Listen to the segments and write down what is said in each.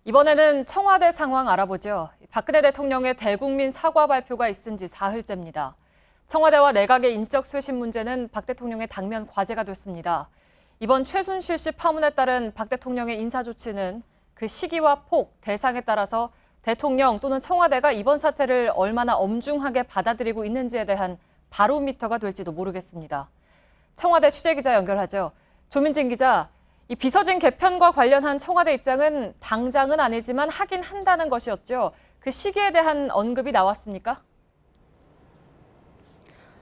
이번에는 청와대 상황 알아보죠. 박근혜 대통령의 대국민 사과 발표가 있은 지 사흘째입니다. 청와대와 내각의 인적 쇄신 문제는 박 대통령의 당면 과제가 됐습니다. 이번 최순실 씨 파문에 따른 박 대통령의 인사 조치는 그 시기와 폭, 대상에 따라서 대통령 또는 청와대가 이번 사태를 얼마나 엄중하게 받아들이고 있는지에 대한 바로미터가 될지도 모르겠습니다. 청와대 취재기자 연결하죠. 조민진 기자, 이 비서진 개편과 관련한 청와대 입장은 당장은 아니지만 하긴 한다는 것이었죠. 그 시기에 대한 언급이 나왔습니까?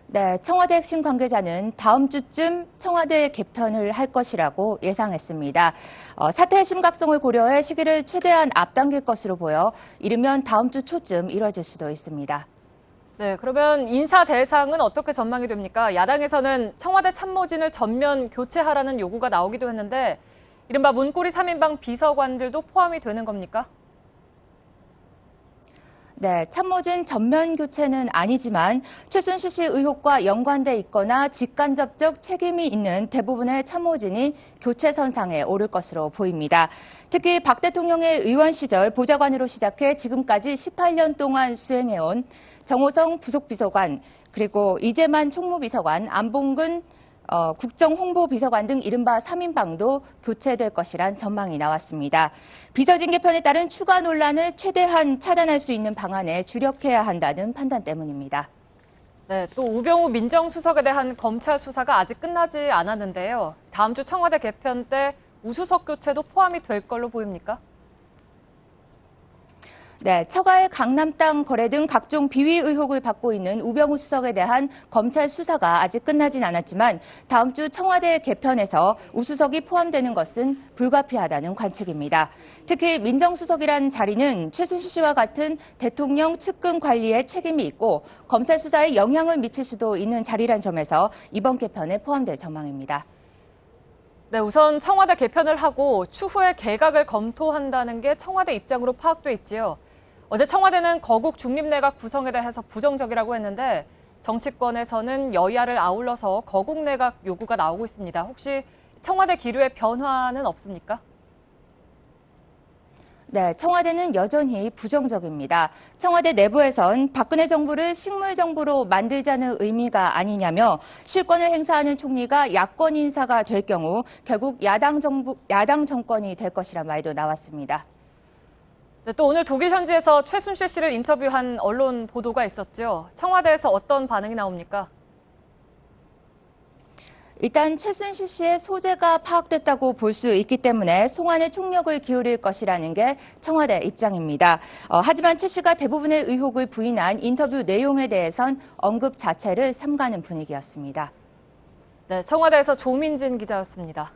네, 청와대 핵심 관계자는 다음 주쯤 청와대 개편을 할 것이라고 예상했습니다. 사태의 심각성을 고려해 시기를 최대한 앞당길 것으로 보여 이르면 다음 주 초쯤 이뤄질 수도 있습니다. 네, 그러면 인사 대상은 어떻게 전망이 됩니까? 야당에서는 청와대 참모진을 전면 교체하라는 요구가 나오기도 했는데 이른바 문고리 3인방 비서관들도 포함이 되는 겁니까? 네, 참모진 전면 교체는 아니지만 최순실 씨 의혹과 연관돼 있거나 직간접적 책임이 있는 대부분의 참모진이 교체 선상에 오를 것으로 보입니다. 특히 박 대통령의 의원 시절 보좌관으로 시작해 지금까지 18년 동안 수행해온 정호성 부속비서관, 그리고 이재만 총무비서관, 안봉근 국정홍보비서관 등 이른바 3인방도 교체될 것이란 전망이 나왔습니다. 비서진 개편에 따른 추가 논란을 최대한 차단할 수 있는 방안에 주력해야 한다는 판단 때문입니다. 네, 또 우병우 민정수석에 대한 검찰 수사가 아직 끝나지 않았는데요. 다음 주 청와대 개편 때 우수석 교체도 포함이 될 걸로 보입니까? 네, 처가의 강남 땅 거래 등 각종 비위 의혹을 받고 있는 우병우 수석에 대한 검찰 수사가 아직 끝나진 않았지만 다음 주 청와대 개편에서 우수석이 포함되는 것은 불가피하다는 관측입니다. 특히 민정수석이란 자리는 최순실 씨와 같은 대통령 측근 관리에 책임이 있고 검찰 수사에 영향을 미칠 수도 있는 자리란 점에서 이번 개편에 포함될 전망입니다. 네, 우선 청와대 개편을 하고 추후에 개각을 검토한다는 게 청와대 입장으로 파악돼 있지요. 어제 청와대는 거국 중립내각 구성에 대해서 부정적이라고 했는데 정치권에서는 여야를 아울러서 거국 내각 요구가 나오고 있습니다. 혹시 청와대 기류의 변화는 없습니까? 네, 청와대는 여전히 부정적입니다. 청와대 내부에선 박근혜 정부를 식물 정부로 만들자는 의미가 아니냐며 실권을 행사하는 총리가 야권 인사가 될 경우 결국 야당 정권이 될 것이란 말도 나왔습니다. 네, 또 오늘 독일 현지에서 최순실 씨를 인터뷰한 언론 보도가 있었죠. 청와대에서 어떤 반응이 나옵니까? 일단 최순실 씨의 소재가 파악됐다고 볼 수 있기 때문에 송환에 총력을 기울일 것이라는 게 청와대 입장입니다. 하지만 최 씨가 대부분의 의혹을 부인한 인터뷰 내용에 대해선 언급 자체를 삼가는 분위기였습니다. 네, 청와대에서 조민진 기자였습니다.